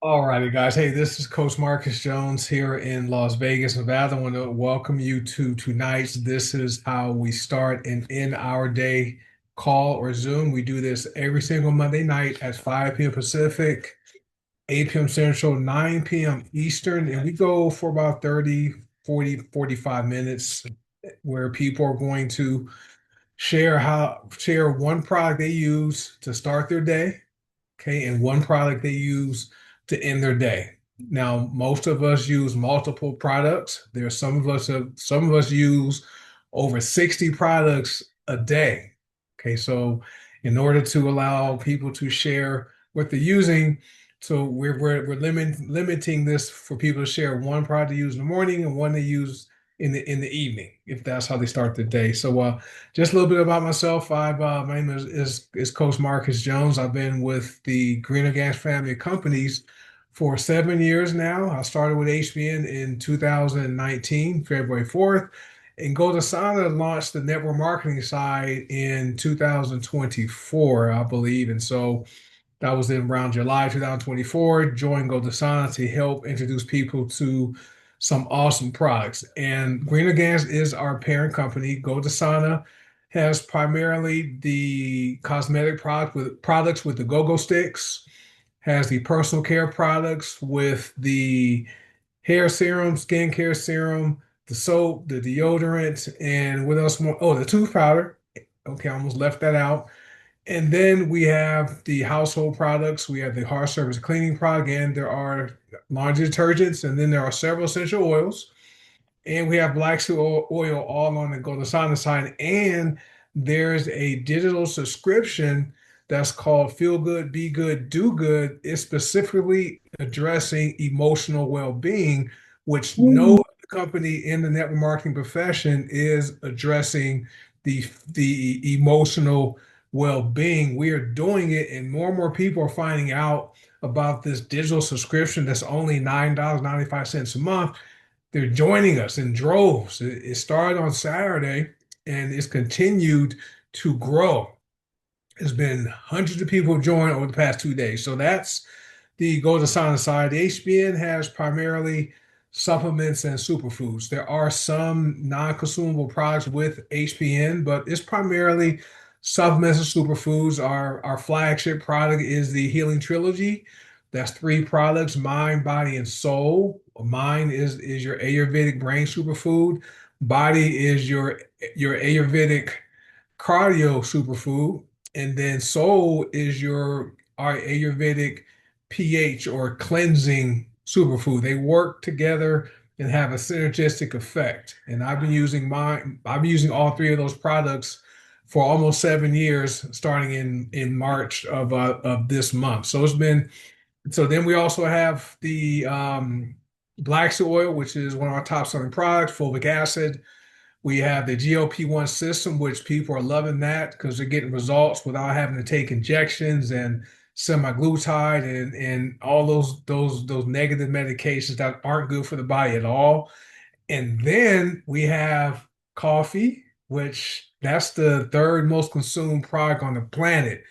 All righty, guys. Hey, this is Coach Marcus Jones here in Las Vegas, Nevada. I want to welcome you to tonight's This Is How We Start and End Our Day call or Zoom. We do this every single Monday night at 5 p.m. Pacific, 8 p.m. Central, 9 p.m. Eastern, and we go for about 30, 40, 45 minutes where people are going to share one product they use to start their day, okay, and one product they use to end their day. Now, most of us use multiple products. There's some of us use over 60 products a day. Okay, so in order to allow people to share what they're using, so we're limiting this for people to share one product to use in the morning and one to use in the evening, if that's how they start the day. So just a little bit about myself. My name is Coach Marcus Jones. I've been with the Greener Gas family of companies for 7 years now. I started with HBN in 2019, February 4th, and GoToSana launched the network marketing side in 2024, I believe. And so that was in around July 2024. Joined GoToSana to help introduce people to some awesome products. And Greener Gas is our parent company. GoToSana has primarily the cosmetic products with the go-go sticks, has the personal care products with the hair serum, skin care serum, the soap, the deodorant, and what else more? Oh, the tooth powder. Okay, I almost left that out. And then we have the household products. We have the hard surface cleaning product, and there are laundry detergents, and then there are several essential oils. And we have black seed oil all on the GoToSana side. And there's a digital subscription that's called Feel Good, Be Good, Do Good. It's specifically addressing emotional well-being, which no other company in the network marketing profession is addressing the emotional well-being. We are doing it, and more people are finding out about this digital subscription that's only $9.95 a month. They're joining us in droves. It started on Saturday and it's continued to grow. There's been hundreds of people join over the past 2 days. So that's the Go to Silent side. The HBN has primarily supplements and superfoods. There are some non-consumable products with HBN, but it's primarily supplements and superfoods. Our flagship product is the Healing Trilogy. That's three products: mind, body, and soul. Mind is your Ayurvedic brain superfood. Body is your Ayurvedic cardio superfood, and then soul is your our Ayurvedic pH or cleansing superfood. They work together and have a synergistic effect. And I've been using all three of those products for almost 7 years, starting in March of this month. So it's been so then we also have the black seed oil, which is one of our top selling products, fulvic acid. We have the GLP-1 system, which people are loving that because they're getting results without having to take injections and semaglutide and all those negative medications that aren't good for the body at all. And then we have coffee, which that's the third most consumed product on the planet.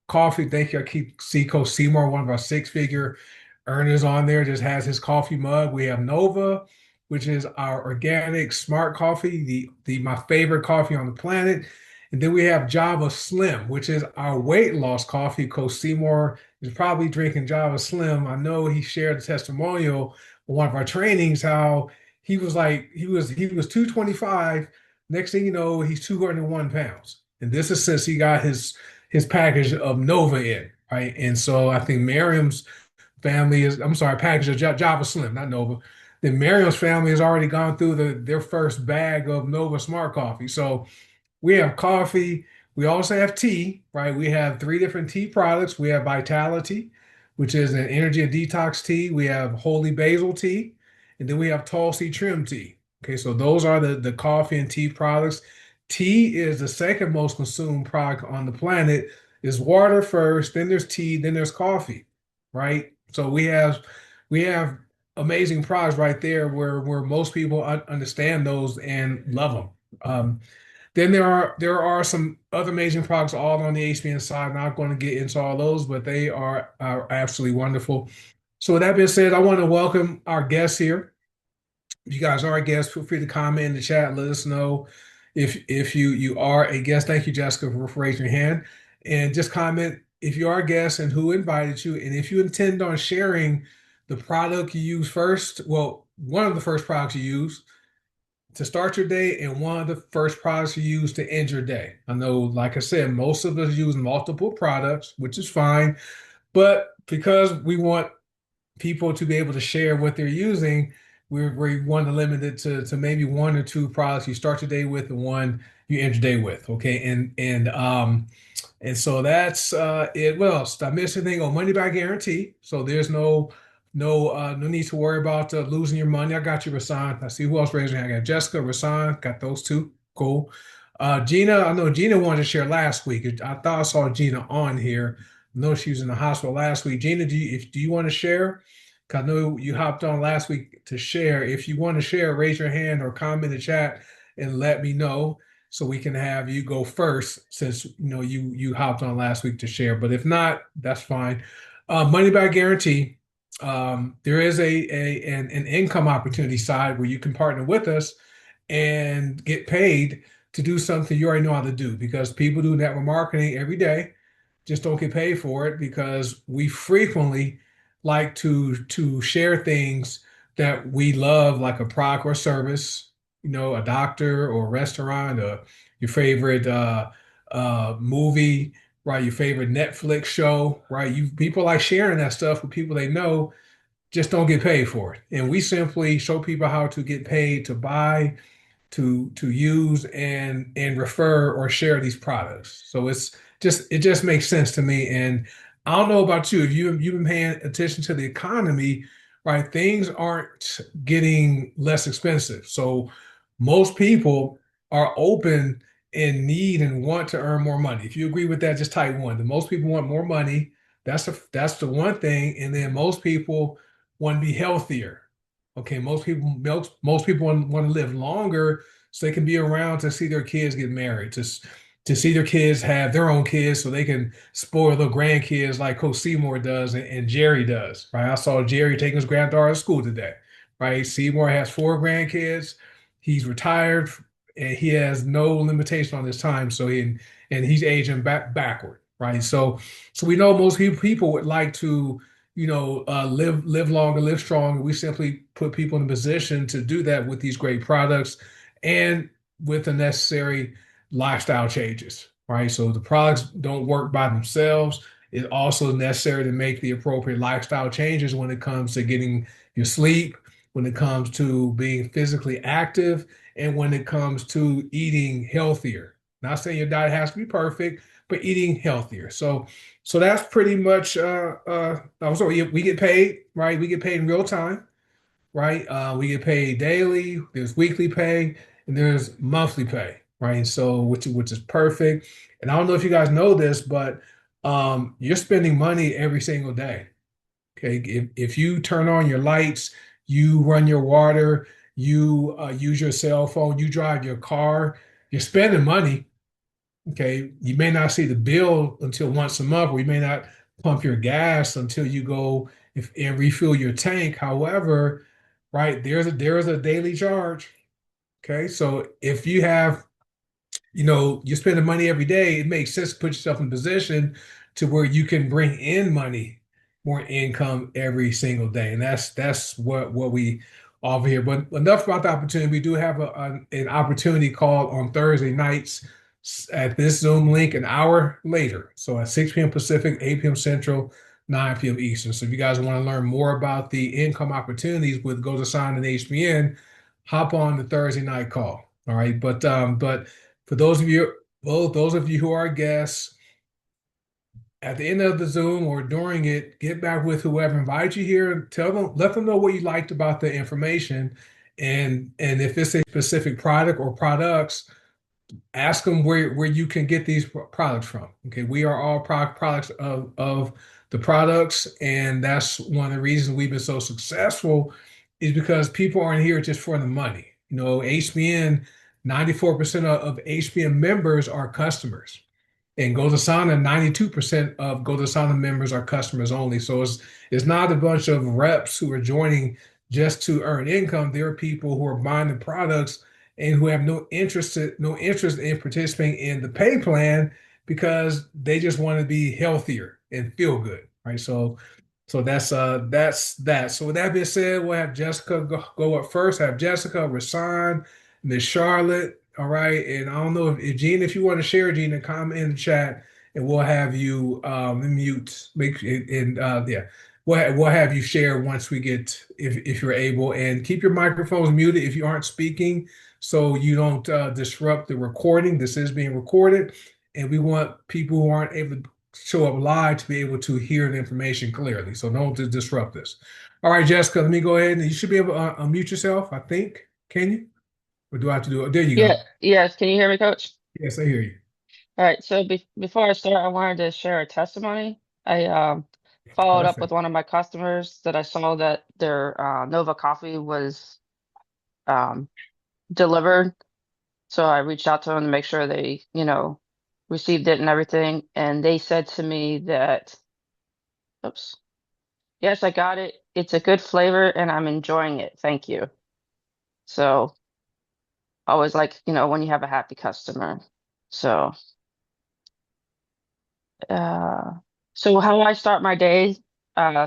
Coffee, thank you. I keep see Coach Seymour, one of our six-figure earners on there, just has his coffee mug. We have Nova, which is our organic smart coffee, the my favorite coffee on the planet. And then we have Java Slim, which is our weight loss coffee. Coach Seymour is probably drinking Java Slim. I know he shared a testimonial on one of our trainings how he was 225. Next thing you know, he's 201 pounds. And this is since he got his package of Nova in, right? And so I think Miriam's family is, I'm sorry, package of Java Slim, not Nova. Then Miriam's family has already gone through their first bag of Nova Smart Coffee. So we have coffee. We also have tea, right? We have three different tea products. We have Vitality, which is an energy and detox tea. We have Holy Basil tea, and then we have Tulsi Trim tea. Okay, so those are the coffee and tea products. Tea is the second most consumed product on the planet. Is water first, then there's tea, then there's coffee, right? So we have amazing products right there where most people understand those and love them. Then there are some other amazing products all on the HBN side. Not going to get into all those, but they are absolutely wonderful. So with that being said, I want to welcome our guests here. If you guys are guests, feel free to comment in the chat. Let us know if you are a guest. Thank you, Jessica, for raising your hand. And just comment if you are a guest and who invited you. And if you intend on sharing the product you use first, well, one of the first products you use to start your day and one of the first products you use to end your day. I know, like I said, most of us use multiple products, which is fine. But because we want people to be able to share what they're using, we want to limit it to maybe one or two products you start your day with and one you end your day with. Okay. And so that's it. What else? Did I miss anything? Oh, money back guarantee. So there's no need to worry about losing your money. I got you, Rasan. I see who else raised their hand. I got Jessica, Rasan, got those two. Cool. Gina, I know Gina wanted to share last week. I thought I saw Gina on here. I know she was in the hospital last week. Gina, do you want to share? 'Cause I know you hopped on last week to share. If you want to share, raise your hand or comment in the chat and let me know so we can have you go first since you hopped on last week to share. But if not, that's fine. Money back guarantee. There is an income opportunity side where you can partner with us and get paid to do something you already know how to do because people do network marketing every day, just don't get paid for it because we frequently like to share things that we love, like a product or service, a doctor or a restaurant, or your favorite movie, right? Your favorite Netflix show, right? You people like sharing that stuff with people they know, just don't get paid for it. And we simply show people how to get paid to buy, to use and refer or share these products. So it just makes sense to me. And I don't know about you, if you've been paying attention to the economy, right? Things aren't getting less expensive. So most people are open and need and want to earn more money. If you agree with that, just type one. The most people want more money. That's the one thing. And then most people want to be healthier. Okay, most people want to live longer so they can be around to see their kids get married, to see their kids have their own kids so they can spoil their grandkids like Coach Seymour does and Jerry does, right? I saw Jerry taking his granddaughter to school today, right? Seymour has four grandkids. He's retired and he has no limitation on his time. And he's aging backward, right? So we know most people would like to live longer, live stronger. We simply put people in a position to do that with these great products and with the necessary lifestyle changes, right? So the products don't work by themselves. It's also necessary to make the appropriate lifestyle changes when it comes to getting your sleep, when it comes to being physically active, and when it comes to eating healthier. Not saying your diet has to be perfect, but eating healthier. So that's pretty much so we get paid, right? We get paid in real time, right? We get paid daily, there's weekly pay, and there's monthly pay, right? So which is perfect. And I don't know if you guys know this, but you're spending money every single day. Okay. If you turn on your lights, you run your water, you use your cell phone, you drive your car, you're spending money. Okay, you may not see the bill until once a month, or you may not pump your gas until you go and refill your tank. However, right, there is a daily charge. Okay, so if you have you're spending money every day, it makes sense to put yourself in a position to where you can bring in money, more income every single day. And that's what we offer here. But enough about the opportunity. We do have an opportunity call on Thursday nights at this Zoom link an hour later. So at 6 p.m. Pacific, 8 p.m. Central, 9 p.m. Eastern. So if you guys want to learn more about the income opportunities with Go to Sign and HBN, hop on the Thursday night call. All right. But for those of you, well, those of you who are guests, at the end of the Zoom or during it, get back with whoever invited you here and let them know what you liked about the information. And if it's a specific product or products, ask them where you can get these products from. Okay, we are all products of the products, and that's one of the reasons we've been so successful is because people aren't here just for the money. HBN, 94% of HBN members are customers. And GoToSana, 92% of GoToSana members are customers only. So it's not a bunch of reps who are joining just to earn income. There are people who are buying the products and who have no interest in participating in the pay plan because they just want to be healthier and feel good, right? So that's that. So with that being said, we'll have Jessica go up first. Have Jessica, Rasan, Miss Charlotte. All right. And I don't know if Gene, if you want to share, Gene, comment in the chat, and we'll have you mute. Make and yeah, we'll have you share once we get if you're able, and keep your microphones muted if you aren't speaking, so you don't disrupt the recording. This is being recorded, and we want people who aren't able to show up live to be able to hear the information clearly. So don't disrupt this. All right, Jessica, let me go ahead and you should be able to unmute yourself, I think. Can you? Or do I have to do it? There you Yeah, go. yes. Can you hear me, Coach? Yes, I hear you. All right. So before I start, I wanted to share a testimony. I followed up with Perfect. one of my customers that I saw that their Nova coffee was um, delivered. So I reached out to them to make sure they, received it and everything. And they said to me that, oops, yes, I got it. It's a good flavor and I'm enjoying it. Thank you. So always like, when you have a happy customer. So. Uh, so how I start my day,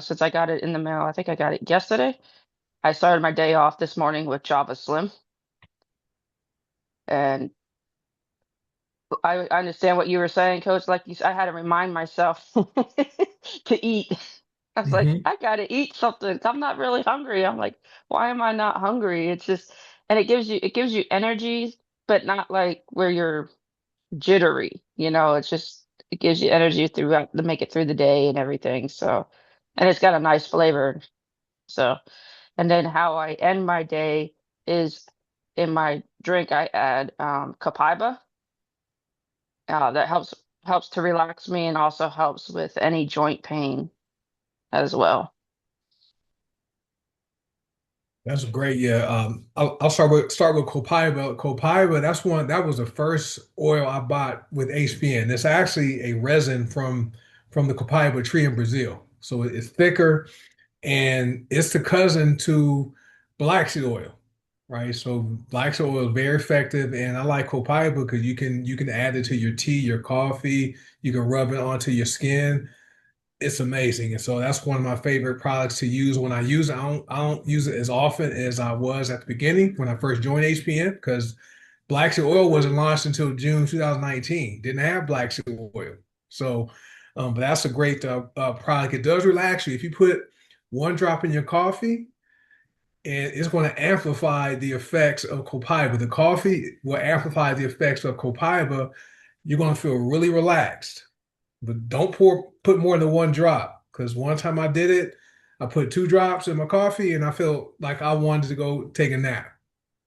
since I got it in the mail, I think I got it yesterday. I started my day off this morning with Java Slim, and I understand what you were saying, Coach. Like I had to remind myself to eat. I was like, Hmm. I gotta eat something. I'm not really hungry. I'm like, why am I not hungry? It's just, and it gives you energy, but not like where you're jittery. It's just it gives you energy throughout to make it through the day and everything. So, and it's got a nice flavor. So, and then how I end my day is in my drink I add copaiba. That helps to relax me and also helps with any joint pain as well. That's great. Yeah. I'll start with Copaiba. Copaiba, that was the first oil I bought with HPN. It's actually a resin from the Copaiba tree in Brazil. So it's thicker and it's the cousin to black seed oil, right? So black seed oil is very effective, and I like copaiba because you can add it to your tea, your coffee. You can rub it onto your skin. It's amazing, and so that's one of my favorite products to use. When I use it, I don't use it as often as I was at the beginning when I first joined HPN because black seed oil wasn't launched until June 2019. Didn't have black seed oil, so but that's a great product. It does relax you if you put one drop in your coffee, and it's going to amplify the effects of copaiba. The coffee will amplify the effects of copaiba. You're going to feel really relaxed, but don't put more than one drop because one time I did it, I put two drops in my coffee and I felt like I wanted to go take a nap.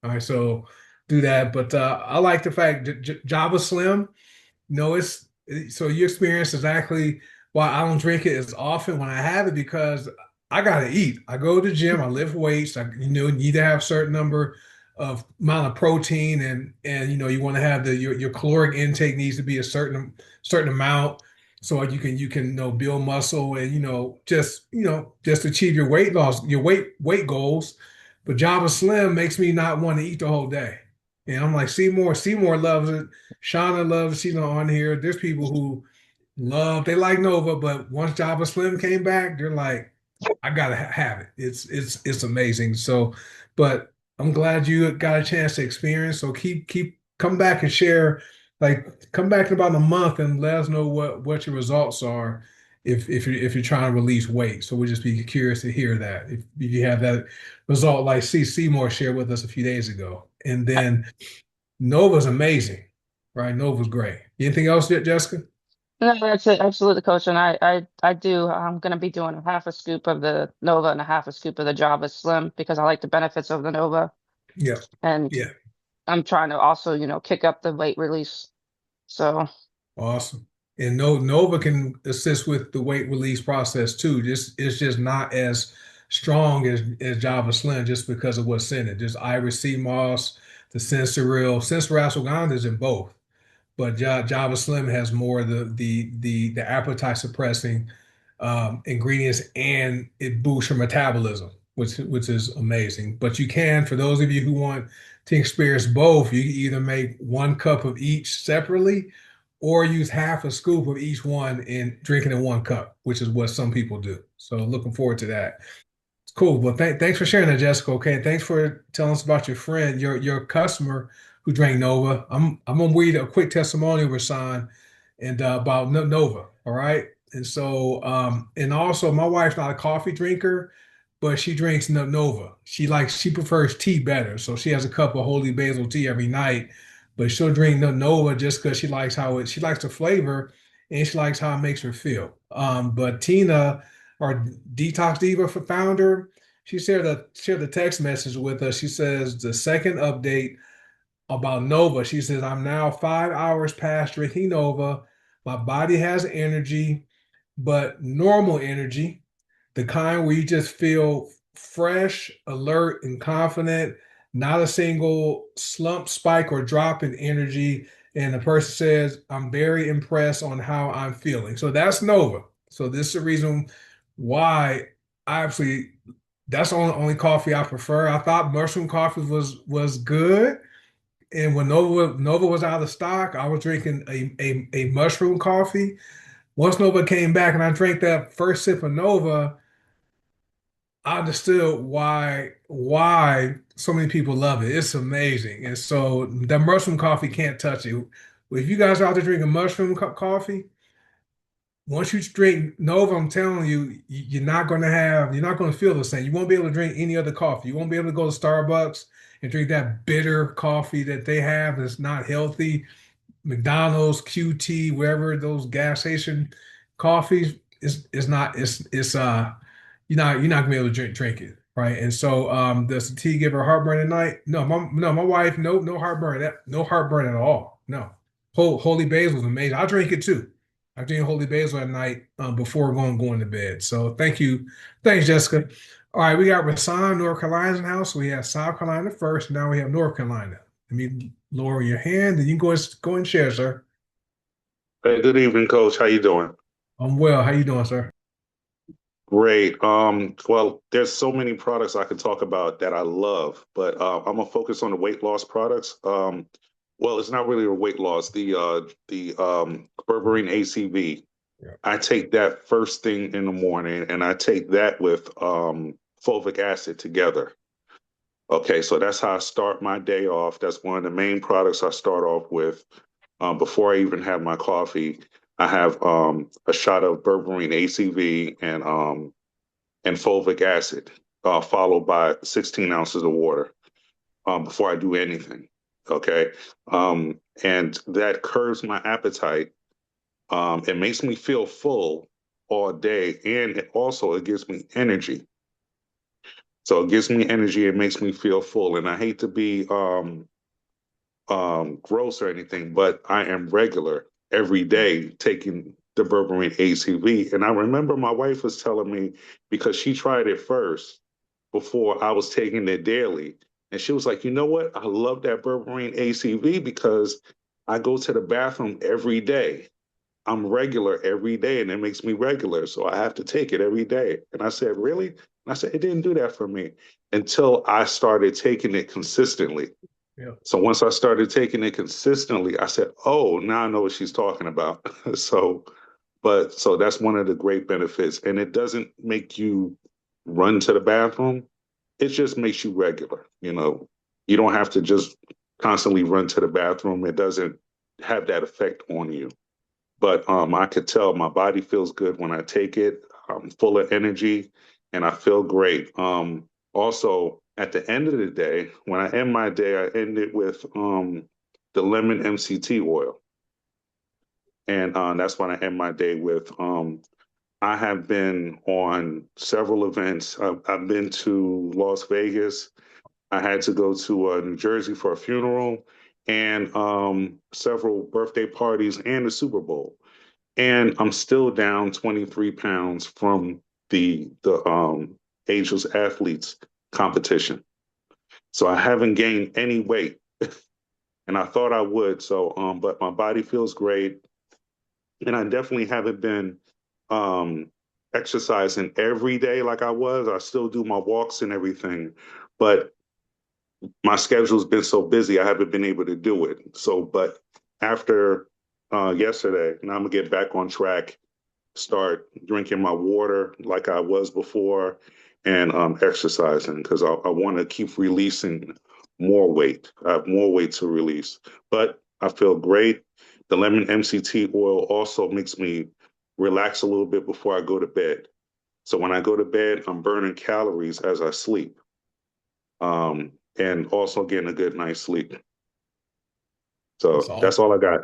All right, so do that. But I like the fact that Java Slim. No, so you experience exactly why I don't drink it as often when I have it because I gotta eat. I go to the gym, I lift weights. I need to have a certain number of amount of protein, and you want to have your caloric intake needs to be a certain amount so you can build muscle and just achieve your weight loss, your weight goals. But Java Slim makes me not want to eat the whole day. And I'm like, Seymour loves it. Shauna loves, she's on here. There's people who they like Nova, but once Java Slim came back, they're like, I gotta have it. It's amazing. So, but I'm glad you got a chance to experience. So keep come back and share. Like come back in about a month and let us know what your results are if you're trying to release weight. So we'll just be curious to hear that if you have that result like Seymour shared with us a few days ago. And then Nova's amazing, right? Nova's great. Anything else yet, Jessica? No, that's it, absolutely, Coach. And I do. I'm gonna be doing a half a scoop of the Nova and a half a scoop of the Java Slim because I like the benefits of the Nova, Yeah, and yeah, I'm trying to also, kick up the weight release. So. awesome. And Nova can assist with the weight release process too. Just it's just not as strong as Java Slim just because of what's in it. There's Iris sea moss, the sensoril ashwagandha is in both. but Java Slim has more of the appetite suppressing ingredients, and it boosts your metabolism, which is amazing. But you can, for those of you who want to experience both, you can either make 1 cup of each separately, or use half a scoop of each one and drinking in 1 cup, which is what some people do. So looking forward to that. Cool. Well, thanks for sharing that, Jessica. Okay, thanks for telling us about your friend, your customer who drank Nova. I'm gonna read a quick testimonial, Rasan, and about Nova. All right, and so and also my wife's not a coffee drinker, but she drinks Nova. She prefers tea better, so she has a cup of holy basil tea every night, but she'll drink Nova just because she likes the flavor and she likes how it makes her feel. But Tina, our Detox Diva founder, she shared the text message with us. She says the second update about Nova. She says, I'm now 5 hours past drinking Nova. My body has energy, but normal energy, the kind where you just feel fresh, alert, and confident, not a single slump, spike, or drop in energy. And the person says, I'm very impressed on how I'm feeling. So that's Nova. So this is the reason why I absolutely that's the only coffee I prefer. I thought mushroom coffee was good. And when Nova was out of stock, I was drinking a mushroom coffee. Once Nova came back and I drank that first sip of Nova, I understood why so many people love it. It's amazing. And so the mushroom coffee can't touch it. If you guys are out there drinking mushroom coffee, once you drink Nova, I'm telling you, you're not going to feel the same. You won't be able to drink any other coffee. You won't be able to go to Starbucks and drink that bitter coffee that they have that's not healthy. McDonald's, QT, wherever those gas station coffees is not you're not gonna be able to drink it, right? And so does the tea give her heartburn at night? No, my wife, no heartburn, no heartburn at all. No. Holy basil is amazing. I drink it too. I drink holy basil at night before going to bed. So thanks, Jessica. All right, we got Rasan, North Carolina's in the house. We have South Carolina first. Now we have North Carolina. Let me lower your hand, and you can go and share, sir. Hey, good evening, Coach. How you doing? I'm well. How you doing, sir? Great. Well, there's so many products I could talk about that I love, but I'm gonna focus on the weight loss products. Well, it's not really a weight loss. The berberine ACV. Yeah. I take that first thing in the morning, and I take that with fulvic acid together. Okay, so that's how I start my day off. That's one of the main products I start off with. Before I even have my coffee, I have a shot of berberine ACV and fulvic acid, followed by 16 ounces of water before I do anything. Okay, and that curbs my appetite. It makes me feel full all day, and it gives me energy. So it gives me energy. It makes me feel full, and I hate to be gross or anything, but I am regular every day taking the berberine ACV. And I remember my wife was telling me because she tried it first before I was taking it daily. And she was like, you know what? I love that berberine ACV because I go to the bathroom every day. I'm regular every day and it makes me regular. So I have to take it every day. And I said, really? And I said, it didn't do that for me until I started taking it consistently. Yeah. So once I started taking it consistently, I said, "Oh, now I know what she's talking about." So that's one of the great benefits, and it doesn't make you run to the bathroom. It just makes you regular. You don't have to just constantly run to the bathroom. It doesn't have that effect on you. But I could tell my body feels good when I take it. I'm full of energy and I feel great. Also, at the end of the day, when I end my day, I end it with the lemon MCT oil. And that's what I end my day with. I have been on several events. I've been to Las Vegas. I had to go to New Jersey for a funeral and several birthday parties and the Super Bowl, and I'm still down 23 pounds from the Angels athletes competition. So I haven't gained any weight, and I thought I would. So, but my body feels great, and I definitely haven't been um, exercising every day like I was. I still do my walks and everything, but my schedule's been so busy, I haven't been able to do it. So, but after yesterday, now I'm gonna get back on track, start drinking my water like I was before, and exercising because I want to keep releasing more weight. I have more weight to release, but I feel great. The lemon MCT oil also makes me relax a little bit before I go to bed. So when I go to bed, I'm burning calories as I sleep, and also getting a good night's sleep. That's So that's awesome. all I got.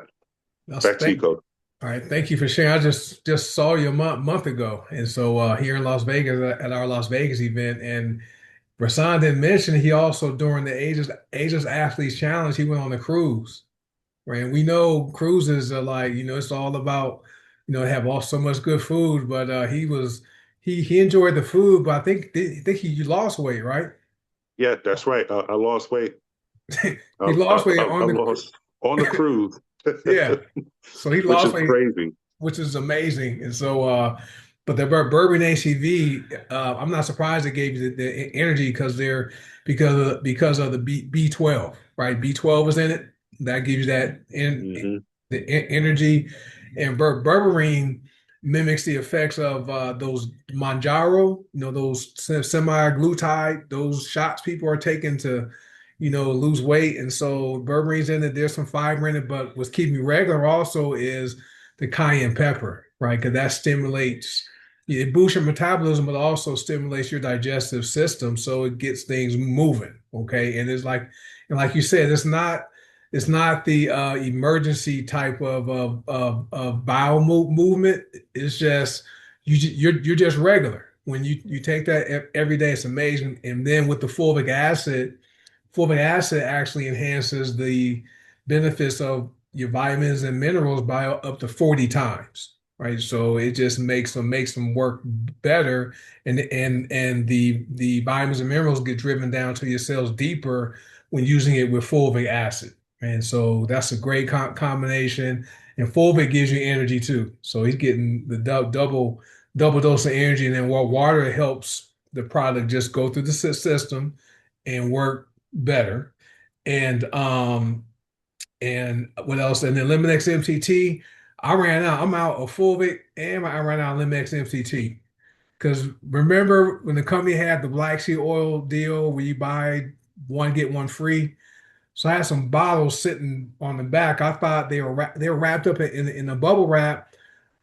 That's Back to you, thank. Coach. All right, thank you for sharing. I just saw you a month ago, and so here in Las Vegas at our Las Vegas event, and Rasan didn't mention he also during the Ages Athletes Challenge he went on a cruise. Right, and we know cruises are like it's all about have all so much good food, but he enjoyed the food, but I think he lost weight, right? Yeah, that's right. I lost weight. He lost weight I on lost on the cruise, yeah, so he which lost is weight, crazy. which is amazing. And so, but the bourbon ACV, I'm not surprised it gave you the energy because of the B12, right? B12 is in it. That gives you that Hmm. energy, and berberine mimics the effects of those Manjaro, those semi-glutide, those shots people are taking to lose weight. And so berberine's in it. There's some fiber in it, but what's keeping me regular also is the cayenne pepper, right? Because that stimulates, it boosts your metabolism, but also stimulates your digestive system, so it gets things moving. Okay, and and like you said, it's not the emergency type of bowel movement. It's just you're just regular. When you take that every day, it's amazing. And then with the fulvic acid actually enhances the benefits of your vitamins and minerals by up to 40 times, right? So it just makes them work better, and the vitamins and minerals get driven down to your cells deeper when using it with fulvic acid. And so that's a great combination. And fulvic gives you energy too. So he's getting the double dose of energy, and then while water helps the product just go through the system and work better. And what else? And then Liminex MCT. I ran out. I'm out of fulvic, and I ran out of Liminex MCT. Because remember when the company had the black seed oil deal where you buy one get one free? So I had some bottles sitting on the back. I thought they were wrapped up in a bubble wrap.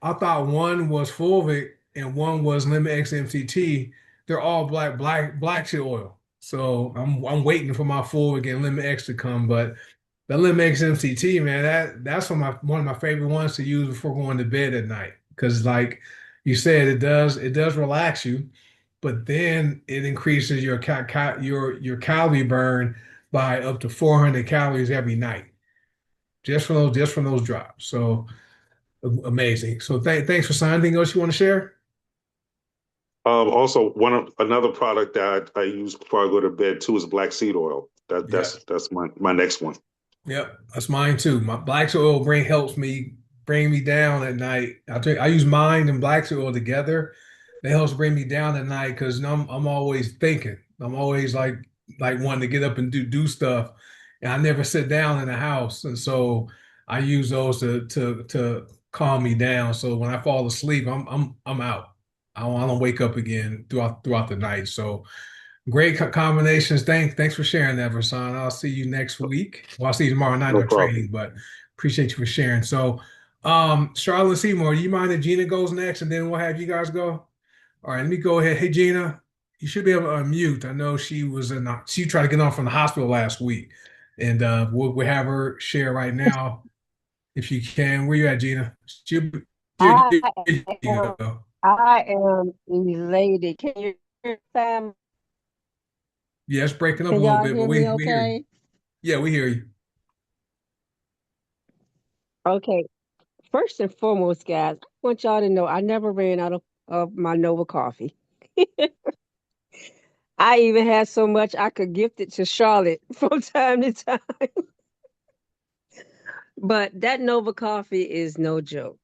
I thought one was fulvic and one was lemon X MCT. They're all black seed oil. So I'm waiting for my fulvic and lemon X to come. But the lemon X MCT, man, that's one of my favorite ones to use before going to bed at night. Because like you said, it does relax you, but then it increases your calorie burn by up to 400 calories every night just from those drops. So amazing. So thanks for signing. Anything else you want to share? Also, another product that I use before I go to bed too is black seed oil. Yeah. That's my next one. Yep, that's mine too. My black oil helps me bring me down at night. I use mine and black oil together. It helps bring me down at night because I'm always thinking. I'm always like wanting to get up and do stuff, and I never sit down in the house. And so I use those to calm me down. So when I fall asleep, I'm out. I don't wake up again throughout the night. So great combinations. Thanks for sharing that, Vasan. I'll see you next week. Well, I'll see you tomorrow night No on problem. training, but appreciate you for sharing. So, Charlotte Seymour, do you mind if Gina goes next and then we'll have you guys go? All right, let me go ahead. Hey, Gina, you should be able to unmute. I know she tried to get on from the hospital last week, and we'll have her share right now if you can. Where you at, Gina? I There you am, go. I am elated. Can you hear Sam? Yeah, it's breaking up a Can little y'all bit, but hear we me we hear you. okay? Yeah, we hear you. Okay. First and foremost, guys, I want y'all to know I never ran out of my Nova coffee. I even had so much I could gift it to Charlotte from time to time. But that Nova coffee is no joke.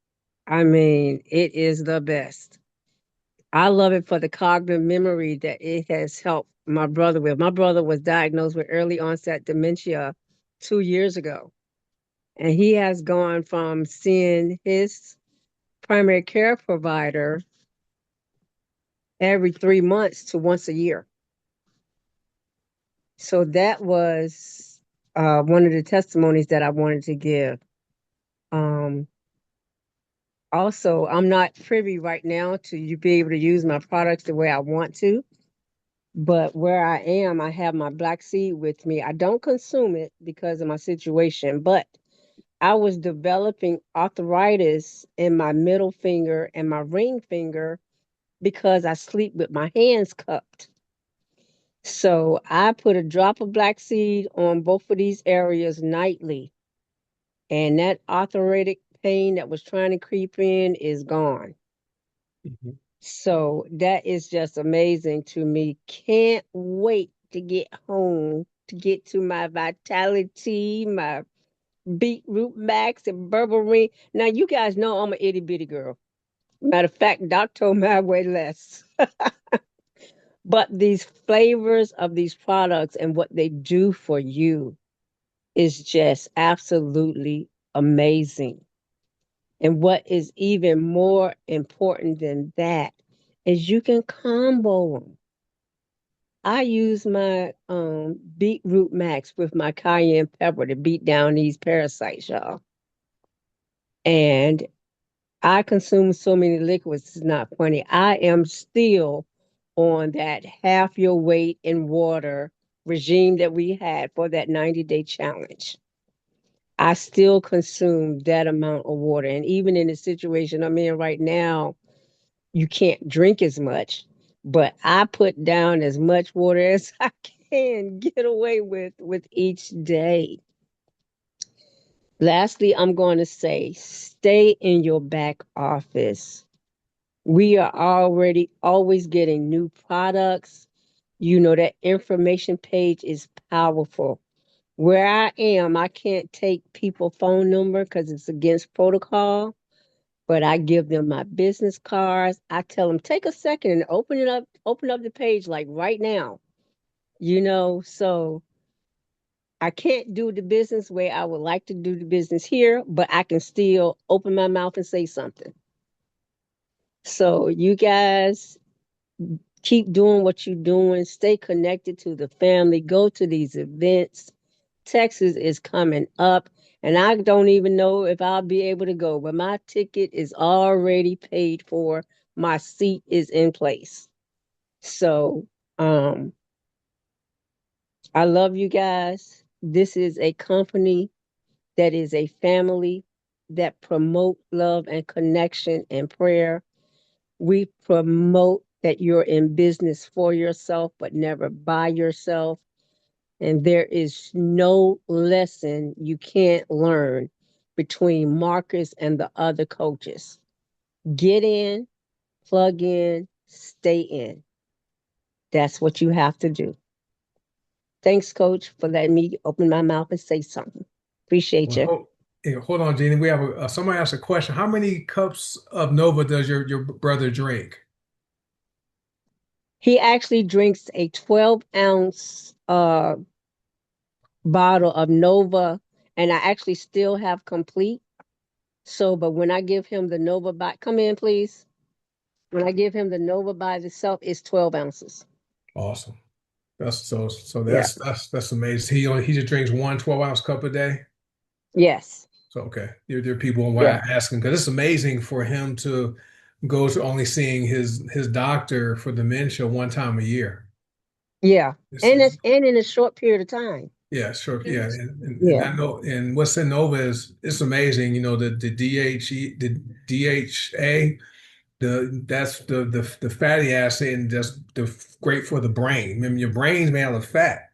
I mean, it is the best. I love it for the cognitive memory that it has helped my brother with. My brother was diagnosed with early onset dementia 2 years ago, and he has gone from seeing his primary care provider every 3 months to once a year. So that was one of the testimonies that I wanted to give. Um, Also, I'm not privy right now to you be able to use my products the way I want to, but where I am, I have my black seed with me. I don't consume it because of my situation, but I was developing arthritis in my middle finger and my ring finger because I sleep with my hands cupped. So I put a drop of black seed on both of these areas nightly, and that arthritic pain that was trying to creep in is gone. Mhm. So that is just amazing to me. Can't wait to get home to get to my vitality, my beetroot max and berberine. Now you guys know I'm an itty bitty girl. Matter of fact, Doc told me I weigh less. But these flavors of these products and what they do for you is just absolutely amazing. And what is even more important than that is you can combo them. I use my beetroot max with my cayenne pepper to beat down these parasites, y'all. And I consume so many liquids, it's not funny. I am still on that half your weight in water regime that we had for that 90-day challenge. I still consume that amount of water. And even in the situation I'm in right now, you can't drink as much, but I put down as much water as I can get away with each day. Lastly, I'm going to say stay in your back office. We are already always getting new products. You know, that information page is powerful. Where I am, I can't take people phone number because it's against protocol, but I give them my business cards. I tell them take a second and open up the page like right now. So I can't do the business way I would like to do the business here, but I can still open my mouth and say something. So you guys keep doing what you're doing, stay connected to the family, go to these events. Texas is coming up, and I don't even know if I'll be able to go, but my ticket is already paid for. My seat is in place. So, um, I love you guys. This is a company that is a family that promote love and connection and prayer. We promote that you're in business for yourself, but never by yourself. And there is no lesson you can't learn between Marcus and the other coaches. Get in, plug in, stay in. That's what you have to do. Thanks, coach, for letting me open my mouth and say something. Appreciate Well, you. hold on, Jeannie. We have somebody asked a question. How many cups of Nova does your brother drink? He actually drinks a 12-ounce bottle of Nova, and I actually still have complete. So, but when I give him the Nova come in, please. When I give him the Nova by itself, it's 12 ounces. Awesome. So Yeah. that's amazing. He just drinks one 12-ounce cup a day. Yes. So okay, there are people Yeah. asking because it's amazing for him to go to only seeing his doctor for dementia one time a year. Yeah. This And is in a short period of time. yeah, sure, yeah, and Yeah. I know and what's in Nova is it's amazing. You know the DHA that's the fatty acid and that's great for the brain. Remember, your brain's made out of fat,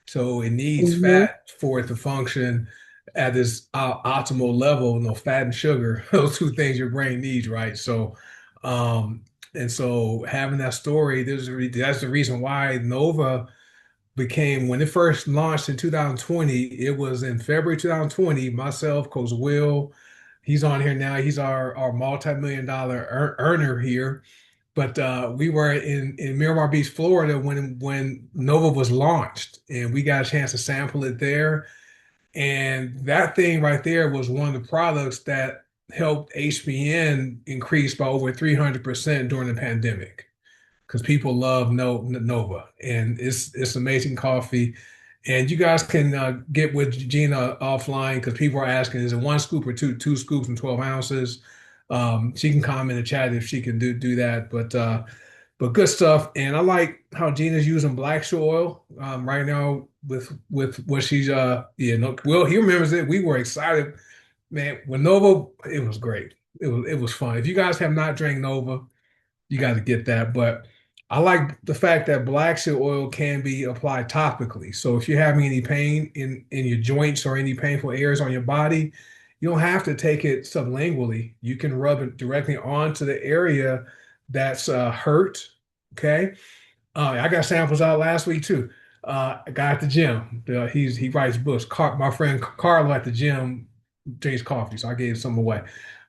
so it needs Hmm. fat for it to function at this optimal level. No fat and sugar, those two things your brain needs, right? So, um, and so having that story, that's the reason why Nova. became when it first launched in 2020. It was in February 2020. Myself, Coach Will, he's on here now. He's our multi-million dollar earner here. But we were in Miramar Beach, Florida when Nova was launched, and we got a chance to sample it there. And that thing right there was one of the products that helped HBN increase by over 300% during the pandemic because people love Nova, and it's amazing coffee. And you guys can get with Gina offline because people are asking, is it one scoop or two scoops and 12 ounces? She can comment in the chat if she can do that. But good stuff. And I like how Gina's using black shoe oil right now with what she's no, well, he remembers it. We were excited, man. With Nova, it was great. It was fun. If you guys have not drank Nova, you got to get that. But I like the fact that black seed oil can be applied topically. So if you're having any pain in your joints or any painful areas on your body, you don't have to take it sublingually. You can rub it directly onto the area that's hurt. Okay. I got samples out last week too. A guy at the gym, he writes books. My friend Carlo at the gym drinks coffee, so I gave some away.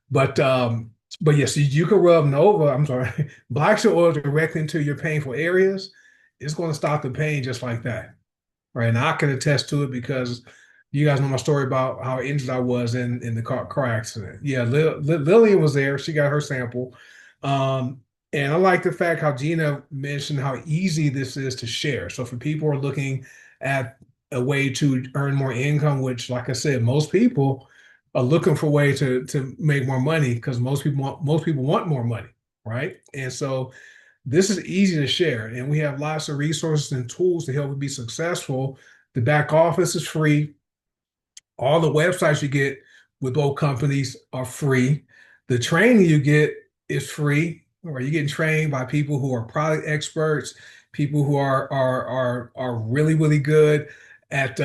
But um, but yes, you can rub Nova. I'm sorry, black seed oil directly into your painful areas. It's going to stop the pain just like that, right? And I can attest to it because you guys know my story about how injured I was in the car accident. Yeah, Lillian was there. She got her sample. Um, and I like the fact how Gina mentioned how easy this is to share. So for people who are looking at a way to earn more income, which, like I said, most people are looking for a way to make more money because most people want more money, right? And so this is easy to share, and we have lots of resources and tools to help you be successful. The back office is free. All the websites you get with both companies are free. The training you get is free, or you're getting trained by people who are product experts, people who are really good at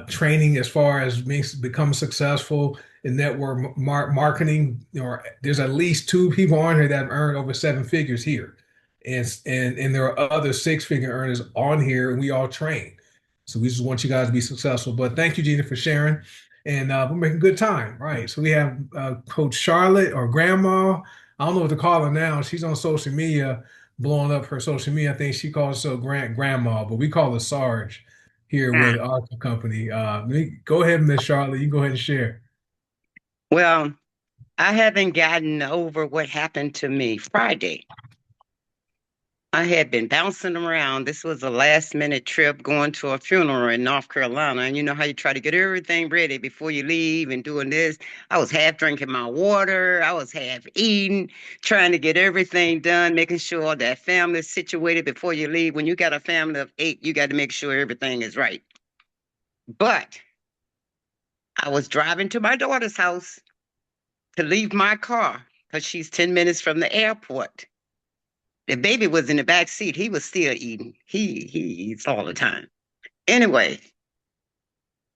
training as far as becoming successful in network marketing. Or there's at least two people on here that have earned over seven figures here, and there are other six-figure earners on here, and we all train. So we just want you guys to be successful. But thank you, Gina, for sharing. And we're making good time. Right. So we have Coach Charlotte or Grandma. I don't know what to call her now. She's on social media, blowing up her social media. I think she calls herself Grandma, but we call her Sarge here Ah, with our company. Go ahead, Miss Charlotte. You can go ahead and share. well, I haven't gotten over what happened to me Friday. I had been bouncing around. This was a last minute trip going to a funeral in North Carolina. And you know how you try to get everything ready before you leave and doing this. I was half drinking my water. I was half eating, trying to get everything done, making sure that family is situated before you leave. When you got a family of 8, you got to make sure everything is right. But I was driving to my daughter's house to leave my car because she's 10 minutes from the airport. The baby was in the back seat. He was still eating. He eats all the time. Anyway,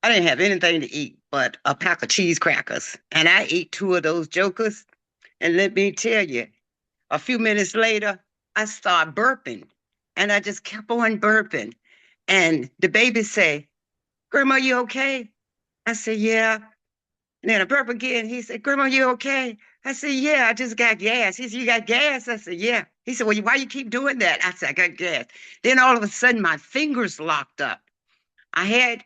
I didn't have anything to eat but a pack of cheese crackers. And I ate 2 of those jokers. And let me tell you, a few minutes later, I started burping. And I just kept on burping. And the baby say, Grandma, you okay? I said, yeah. And then I burp again. He said, Grandma, you okay? I said, yeah, I just got gas. He said, you got gas? I said, yeah. He said, well, why you keep doing that? I said, I got gas. Then all of a sudden, my fingers locked up. I had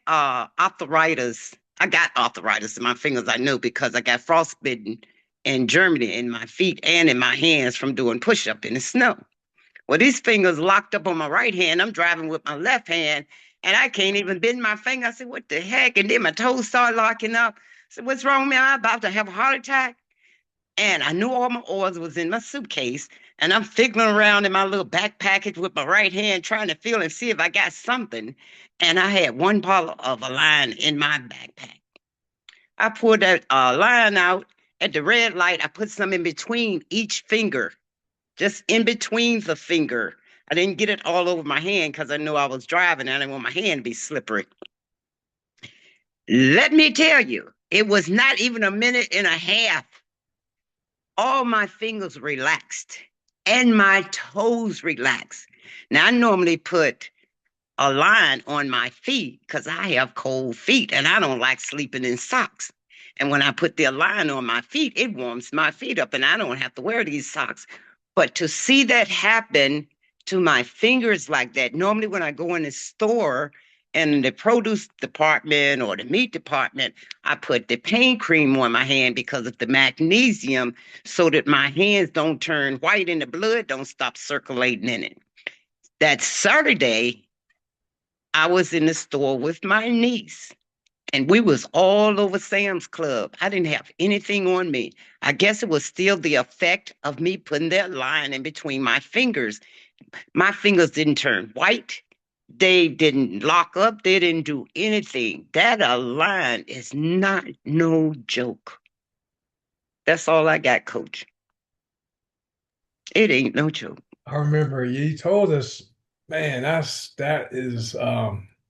arthritis. I got arthritis in my fingers, I know, because I got frostbitten in Germany in my feet and in my hands from doing push-up in the snow. Well, these fingers locked up on my right hand. I'm driving with my left hand, and I can't even bend my finger. I said, what the heck? And then my toes start locking up. I said, what's wrong with me? I'm about to have a heart attack. And I knew all my oils was in my suitcase. And I'm fiddling around in my little back package with my right hand, trying to feel and see if I got something. And I had one bottle of a line in my backpack. I pulled that line out at the red light. I put some in between each finger, just in between the finger. I didn't get it all over my hand because I knew I was driving and I didn't want my hand to be slippery. Let me tell you, it was not even a minute and a half. All my fingers relaxed and my toes relaxed. Now, I normally put a line on my feet because I have cold feet and I don't like sleeping in socks. And when I put the line on my feet, it warms my feet up and I don't have to wear these socks. But to see that happen to my fingers like that, normally when I go in the store and the produce department or the meat department, I put the pain cream on my hand because of the magnesium so that my hands don't turn white and the blood don't stop circulating in it. That Saturday, I was in the store with my niece and we was all over Sam's Club. I didn't have anything on me. I guess it was still the effect of me putting that line in between my fingers. My fingers didn't turn white. They didn't lock up. They didn't do anything. That a line is not no joke. That's all I got, coach. It ain't no joke. I remember you told us, man, that is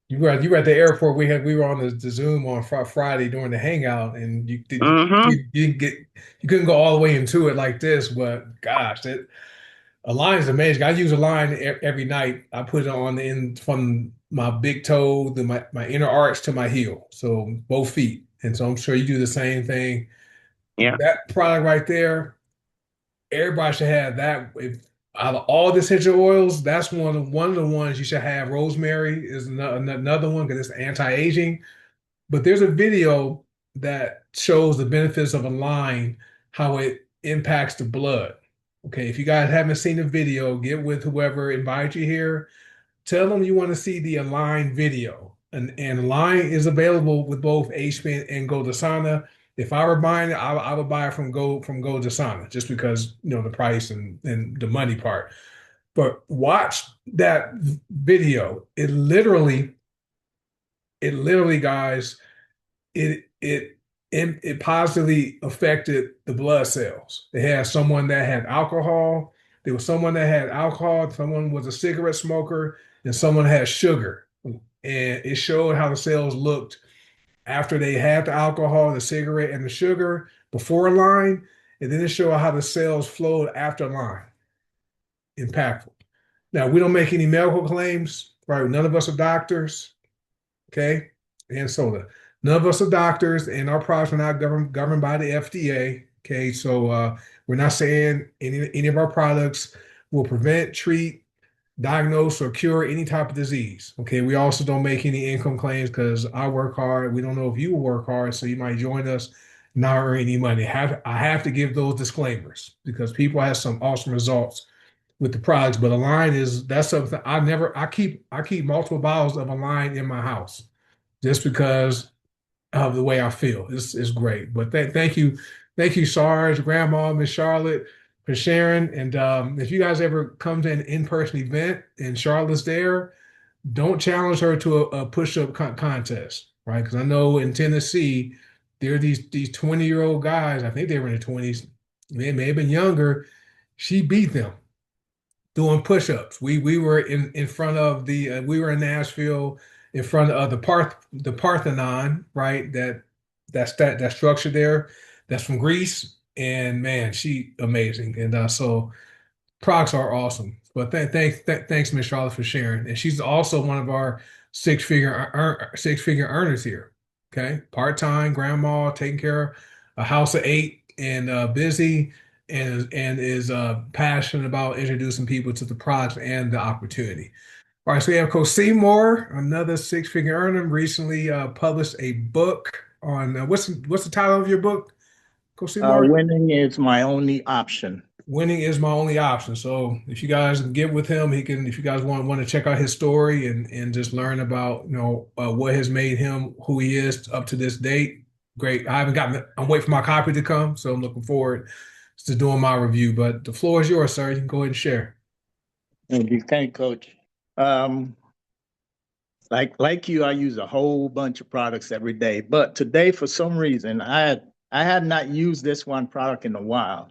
you were at the airport. We were on the Zoom on Friday during the hangout, and Mm-hmm. you didn't get you couldn't go all the way into it like this, but gosh, that a line is amazing. I use a line every night. I put it on the end from my big toe to my inner arch to my heel, so both feet. And so I'm sure you do the same thing. Yeah. That product right there, everybody should have that. If out of all the essential oils, that's one of the ones you should have. Rosemary is another one because it's anti-aging. But there's a video that shows the benefits of a line, how it impacts the blood. Okay, if you guys haven't seen the video, get with whoever invited you here. Tell them you want to see the Align video. And Align is available with both HPN and Go Dasana. If I were buying it, I would buy it from Go Dasana just because the price and the money part. But watch that video. It literally, guys, it positively affected the blood cells. They had someone that had alcohol. There was someone that had alcohol. Someone was a cigarette smoker, and someone had sugar. And it showed how the cells looked after they had the alcohol, the cigarette, and the sugar before a line, and then it showed how the cells flowed after a line. Impactful. Now we don't make any medical claims, right? None of us are doctors. Okay, and soda. None of us are doctors, and our products are not governed by the FDA. Okay, so we're not saying any of our products will prevent, treat, diagnose, or cure any type of disease. Okay, we also don't make any income claims because I work hard. We don't know if you will work hard, so you might join us, not earn any money. I have to give those disclaimers because people have some awesome results with the products, but Align that's something I keep multiple bottles of Align in my house just because of the way I feel. It's great. But thank you, Sarge, Grandma, Miss Charlotte, for sharing. And if you guys ever come to an in-person event and Charlotte's there, don't challenge her to a push-up contest, right? Because I know in Tennessee, there are these 20-year-old guys, I think they were in their 20s, they may have been younger. She beat them doing push-ups. We were in front of we were in Nashville in front of the Parthenon, right? That structure there, that's from Greece, and man, she amazing. And so products are awesome. But thanks, Miss Charlotte, for sharing. And she's also one of our six-figure earners here. Okay, part-time grandma, taking care of a house of eight, and busy, and is passionate about introducing people to the products and the opportunity. All right, so we have Coach Seymour, another six-figure earner, recently published a book on what's the title of your book, Coach Seymour? Winning is my only option. Winning is my only option. So if you guys can get with him, he can. If you guys want to check out his story and just learn about what has made him who he is up to this date. Great. I haven't gotten. I'm waiting for my copy to come, so I'm looking forward to doing my review. But the floor is yours, sir. You can go ahead and share. Thank you, Coach. Um, like you, I use a whole bunch of products every day. But today, for some reason, I had not used this one product in a while.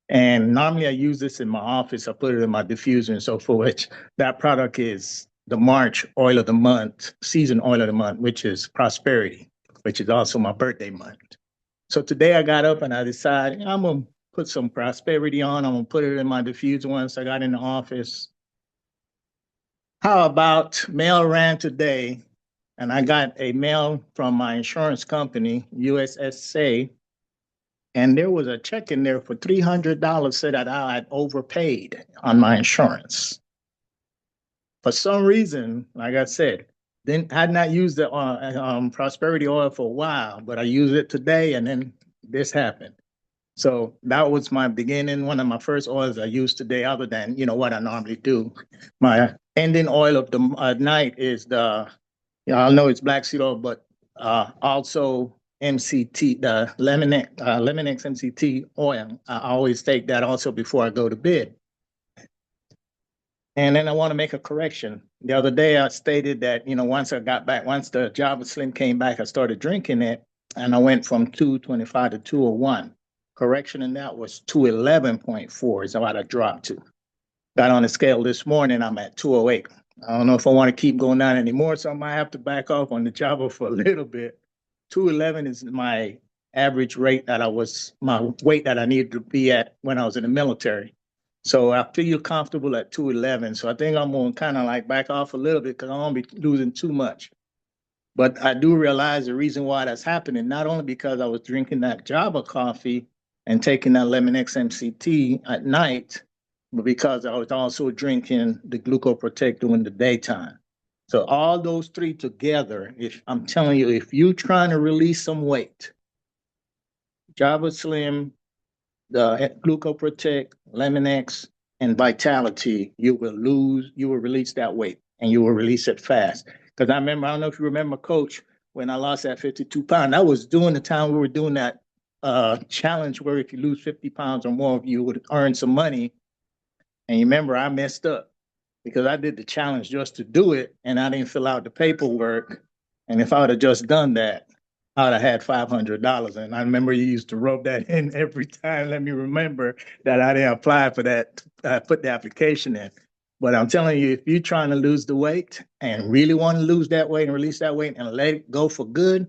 And normally I use this in my office. I put it in my diffuser and so forth. That product is the March oil of the month, season oil of the month, which is prosperity, which is also my birthday month. So today I got up and I decided I'm going to put some prosperity on. I'm going to put it in my diffuser once I got in the office. How about mail ran today, and I got a mail from my insurance company, USSA, and there was a check in there for $300 said that I had overpaid on my insurance. For some reason, like I said, then had not used the prosperity oil for a while, but I used it today, and then this happened. So that was my beginning, one of my first oils I used today, other than what I normally do. My ending oil of the night is I know it's black seed oil, but also MCT, the Lemonex MCT oil. I always take that also before I go to bed. And then I want to make a correction. The other day I stated that, once the Java Slim came back, I started drinking it, and I went from 225 to 201. Correction in that was 211.4 is what I dropped to. Got on the scale this morning, I'm at 208. I don't know if I want to keep going down anymore, so I might have to back off on the Java for a little bit. 211 is my average rate my weight that I needed to be at when I was in the military. So I feel comfortable at 211. So I think I'm going to kind of like back off a little bit because I don't be losing too much. But I do realize the reason why that's happening, not only because I was drinking that Java coffee and taking that Lemonex MCT at night, but because I was also drinking the Glucoprotect during the daytime. So all those three together, if I'm telling you, if you're trying to release some weight, Java Slim, the Glucoprotect, Lemonex, and Vitality, you will release that weight, and you will release it fast. Because I don't know if you remember, Coach, when I lost that 52 pounds, that was during the time we were doing that challenge where if you lose 50 pounds or more, you would earn some money. And you remember, I messed up because I did the challenge just to do it, and I didn't fill out the paperwork. And if I would have just done that, I would have had $500. And I remember you used to rub that in every time. Let me remember that I didn't apply for that, put the application in. But I'm telling you, if you're trying to lose the weight and really want to lose that weight and release that weight and let it go for good,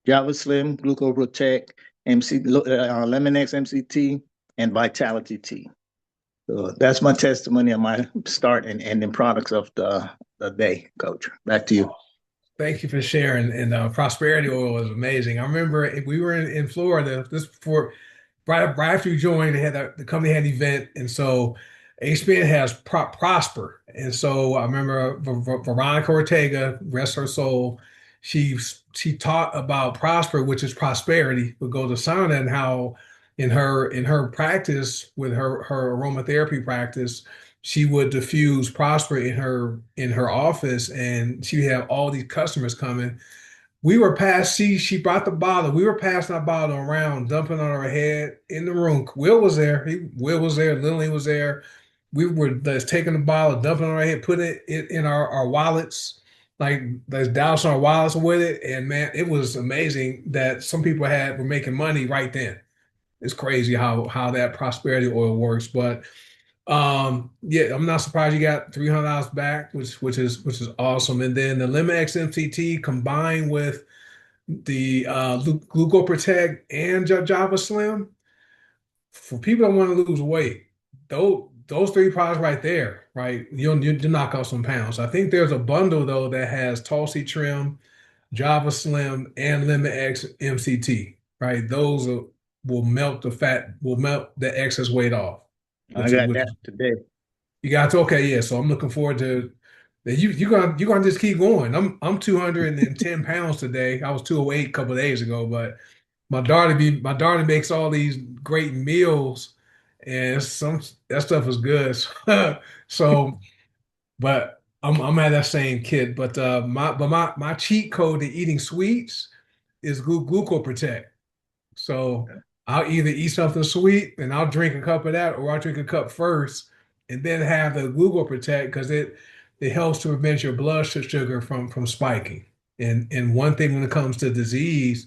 Java Slim, Glucoprotect, Lemonex MCT, and Vitality T. So that's my testimony on my start and ending products of the day, Coach. Back to you. Thank you for sharing. And prosperity oil was amazing. I remember we were in Florida this before, right after you joined. They had the company had an event, and so HBN has Prosper, and so I remember Veronica Ortega, rest her soul, she she taught about Prosper, which is prosperity. Would go to sauna and how in her practice with her aromatherapy practice, she would diffuse Prosper in her office, and she had all these customers coming. We were past, she brought the bottle. We were passing that bottle around, dumping on her head in the room. Will was there. Will was there. Lily was there. We were just taking the bottle, dumping on our head, putting it in our wallets, like let's douse our wallets with it. And man, it was amazing that some people were making money right then. It's crazy how that prosperity oil works. But yeah, I'm not surprised you got $300 back, which is awesome. And then the Lemon X MCT combined with the Glucoprotect and Java Slim for people that want to lose weight. Those three products right there, right? You knock off some pounds. I think there's a bundle though that has Tulsi Trim, Java Slim, and Lemon X MCT. Right? Will melt the fat, will melt the excess weight off. I Which is got which that is today. you got to okay, yeah. So I'm looking forward to that. You're gonna just keep going. I'm 210 pounds today. I was 208 a couple of days ago, but my daughter makes all these great meals, and some that stuff is good. So, but I'm at that same kid. But my cheat code to eating sweets is Glucoprotect. So I'll either eat something sweet and I'll drink a cup of that, or I'll drink a cup first and then have the Glucoprotect because it helps to prevent your blood sugar from spiking. And one thing when it comes to disease,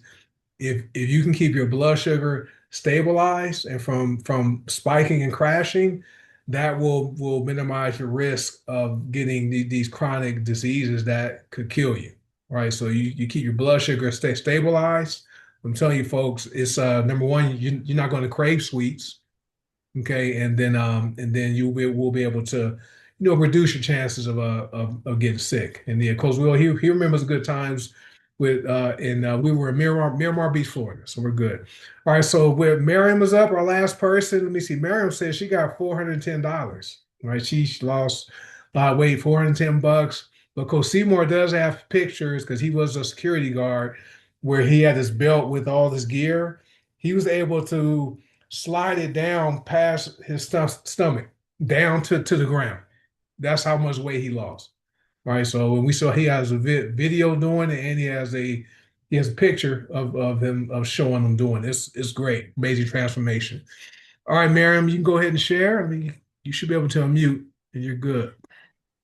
if you can keep your blood sugar stabilized and from spiking and crashing, that will minimize your risk of getting these chronic diseases that could kill you. Right. So you keep your blood sugar stay stabilized. I'm telling you, folks, it's number one, you're not going to crave sweets. Okay, and then you will be able to reduce your chances of getting sick. And yeah, of course, he remembers the good times with and we were in Miramar Beach, Florida, so we're good. All right, so where Miriam was up, our last person. Let me see. Miriam said she got $410. Right, she lost weight, $410. But Coach Seymour does have pictures because he was a security guard where he had this belt with all this gear. He was able to slide it down past his stomach, down to the ground. That's how much weight he lost. Right. So when we saw he has a video doing it and he has a picture of him of showing him doing it. It's great. Amazing transformation. All right, Miriam, you can go ahead and share. I mean, you should be able to unmute and you're good.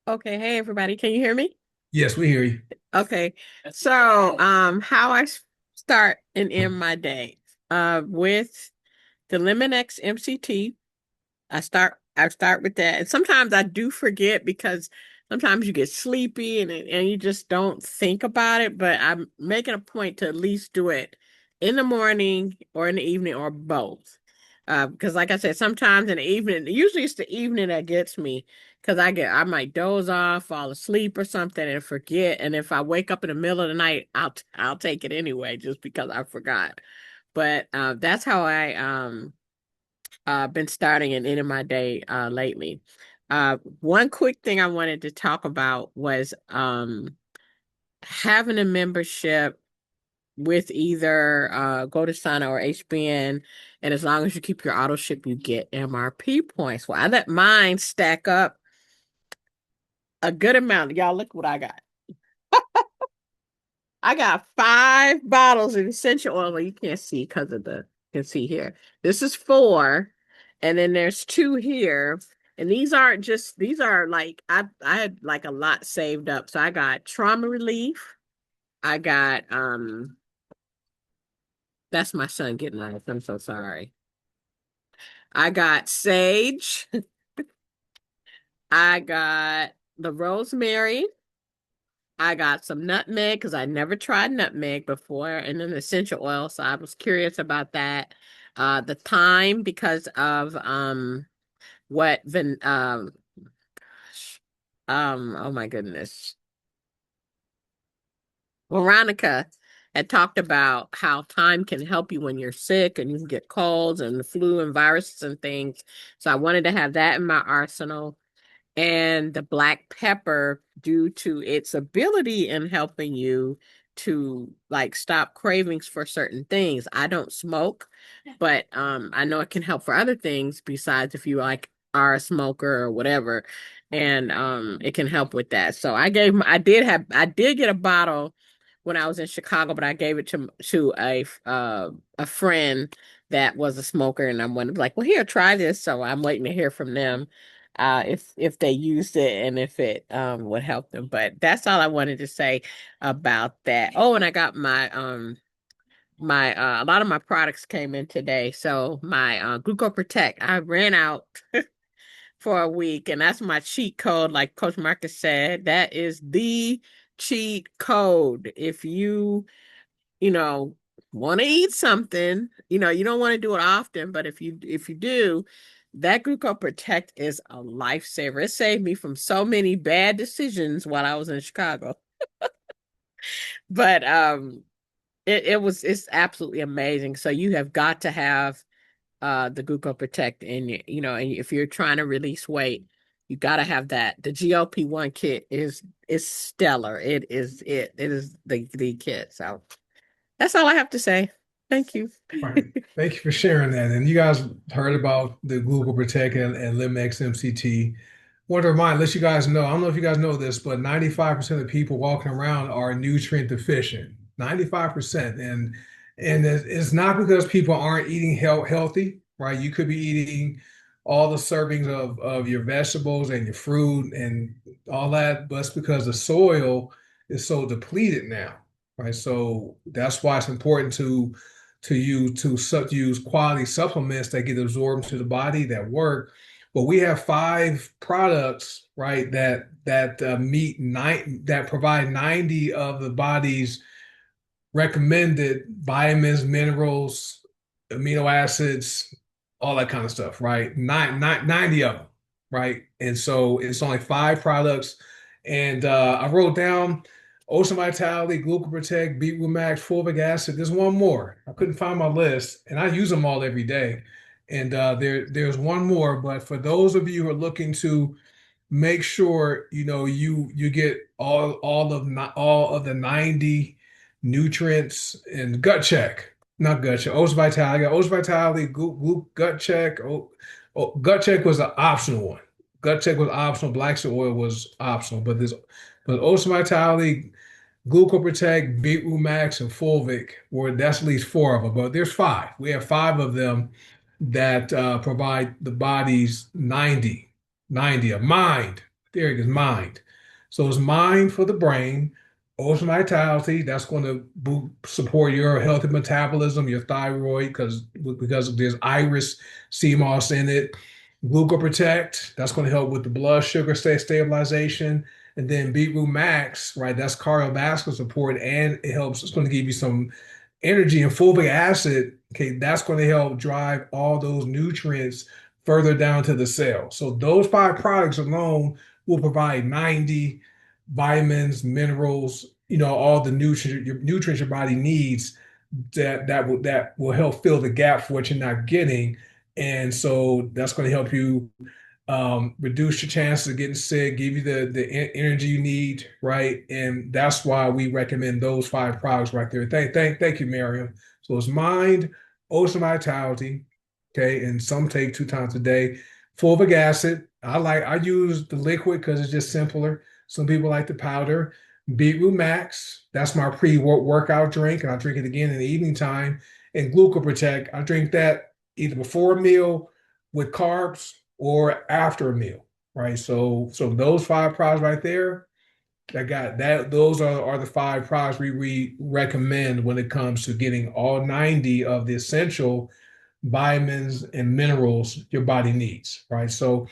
Okay, hey everybody, can you hear me? Yes, we hear you. Okay, so how I start and end my day with the Lemon X MCT. I start with that. And sometimes I do forget because sometimes you get sleepy and you just don't think about it, but I'm making a point to at least do it in the morning or in the evening or both. Because like I said, sometimes in the evening, usually it's the evening that gets me because I might doze off, fall asleep or something and forget. And if I wake up in the middle of the night, I'll take it anyway just because I forgot. But that's how I been starting and ending my day lately. One quick thing I wanted to talk about was having a membership with either Go to Sana or HBN, and as long as you keep your auto ship, you get MRP points. Well, I let mine stack up a good amount. Y'all look what I got. I got 5 bottles of essential oil. Well, you can't see because of the, you can see here. This is 4, and then there's 2 here. And these aren't just, these are like, I had like a lot saved up. So I got trauma relief. I got, that's my son getting out. I'm so sorry. I got sage. I got the rosemary. I got some nutmeg because I never tried nutmeg before, and then essential oil. So I was curious about that. The thyme because of what oh my goodness. Veronica had talked about how thyme can help you when you're sick and you can get colds and the flu and viruses and things. So I wanted to have that in my arsenal. And the black pepper due to its ability in helping you to like stop cravings for certain things. I don't smoke, but I know it can help for other things besides if you like are a smoker or whatever. And it can help with that. So I did get a bottle when I was in Chicago, but I gave it to a friend that was a smoker, and I'm like, well, here, try this. So I'm waiting to hear from them if they used it and if it would help them. But that's all I wanted to say about that. Oh, and I got my a lot of my products came in today. So my Gluco Protect, I ran out for a week, and that's my cheat code, like Coach Marcus said. That is the cheat code. If you know, want to eat something, you don't want to do it often, but if you do, that Gluco Protect is a lifesaver. It saved me from so many bad decisions while I was in Chicago. But it's absolutely amazing. So you have got to have the Gluco Protect in and if you're trying to release weight, you got to have that. The GLP-1 kit is stellar. It is the kit. So that's all I have to say. Thank you. All right. Thank you for sharing that. And you guys heard about the Google Protect and LimX MCT. Want to remind, let you guys know, I don't know if you guys know this, but 95% of people walking around are nutrient deficient. 95%. And it's not because people aren't eating healthy, right? You could be eating all the servings of your vegetables and your fruit and all that, but it's because the soil is so depleted now, right? So that's why it's important to use quality supplements that get absorbed into the body that work. But we have 5 products, right, that provide 90 of the body's recommended vitamins, minerals, amino acids, all that kind of stuff, right? 90 of them. right? And so it's only 5 products. And I wrote down Ocean Vitality, Glucose Protect, Beetroot Max, fulvic acid. There's one more. I couldn't find my list, and I use them all every day. And there's one more, but for those of you who are looking to make sure you get all of the 90 nutrients and gut check, not gut check, Oats Vitality, gut check. Gut check was an optional one. Gut check was optional. Black seed oil was optional, but Oats Vitality, Glucose Protect, Beetroot Max, and Fulvic were that's at least 4 of them. But there's 5. We have 5 of them that provide the body's 90 of mind. There it is, mind. So it's mind for the brain. Ocean vitality, that's going to support your healthy metabolism, your thyroid, because there's iris sea moss in it. Glucose protect, that's going to help with the blood sugar stabilization. And then beetroot max, right? That's cardiovascular support, and it's going to give you some energy. And fulvic acid, okay, that's going to help drive all those nutrients further down to the cell. So those 5 products alone will provide 90 vitamins, minerals, all the nutrients your body needs that will help fill the gap for what you're not getting. And so that's going to help you reduce your chances of getting sick, give you the energy you need, right? And that's why we recommend those 5 products right there. Thank you, Miriam. So it's mind, ocean vitality, okay, and some take 2 times a day. Fulvic acid, I use the liquid because it's just simpler. Some people like the powder. Beetroot Max, that's my pre-workout drink, and I drink it again in the evening time. And Glucose Protect, I drink that either before a meal with carbs or after a meal, right? So those 5 products right there, that got that those are the 5 products we recommend when it comes to getting all 90 of the essential vitamins and minerals your body needs, right? So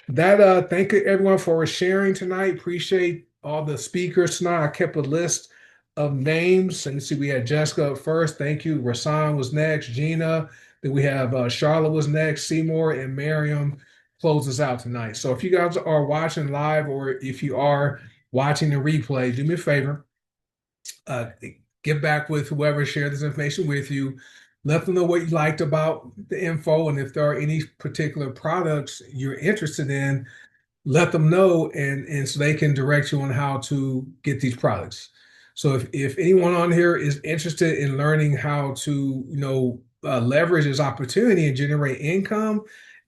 that thank you everyone for sharing tonight. Appreciate all the speakers tonight. I kept a list of names, and see we had Jessica up first. Thank you. Rasan was next. Gina. Then we have Charlotte was next. Seymour and Miriam closes out tonight. So if you guys are watching live, or if you are watching the replay, do me a favor. Uh, get back with whoever shared this information with you. Let them know what you liked about the info, and if there are any particular products you're interested in, let them know, and so they can direct you on how to get these products. So if anyone on here is interested in learning how to leverage this opportunity and generate income,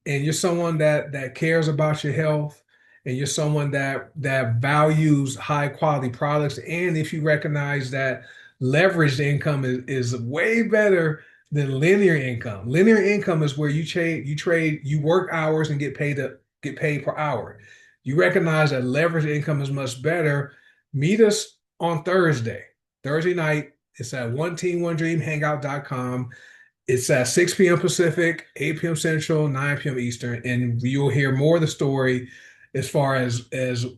and you're someone that cares about your health, and you're someone that values high quality products, and if you recognize that leveraged income is way better than linear income. Linear income is where you work hours and get paid per hour. You recognize that leverage income is much better. Meet us on Thursday night. It's at one team, one dream hangout.com. It's at 6 p.m. Pacific, 8 p.m. Central, 9 p.m. Eastern, and you'll hear more of the story as far as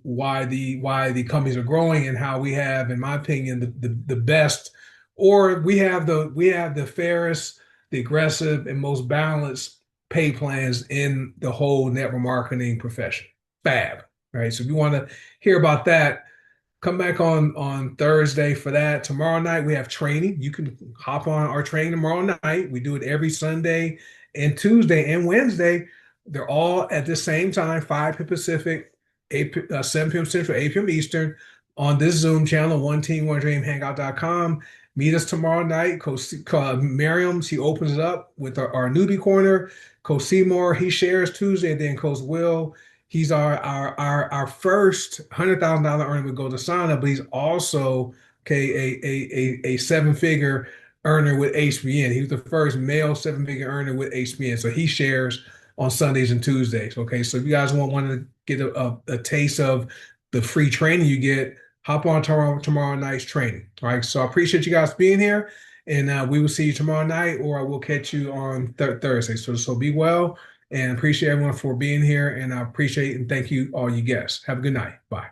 why the companies are growing, and how we have, in my opinion, the best, or we have the fairest, the aggressive, and most balanced pay plans in the whole network marketing profession. Fab. Right. So if you want to hear about that, come back on Thursday for that. Tomorrow night we have training. You can hop on our training tomorrow night. We do it every Sunday and Tuesday and Wednesday. They're all at the same time, 5 p.m. Pacific, 7 p.m. Central, 8 p.m. Eastern, on this Zoom channel, one team, one dream hangout.com. Meet us tomorrow night. Coach Miriam, she opens it up with our newbie corner. Coach Seymour, he shares Tuesday, and then Coach Will, he's our first $100,000 earner with Golden Sana, but he's also a 7-figure earner with HBN. He was the first male 7-figure earner with HBN. So he shares on Sundays and Tuesdays. Okay, so if you guys want to get a taste of the free training you get, hop on tomorrow night's training. All right, so I appreciate you guys being here, and we will see you tomorrow night, or I will catch you on Thursday. So be well, and appreciate everyone for being here, and I appreciate and thank you all you guests. Have a good night. Bye.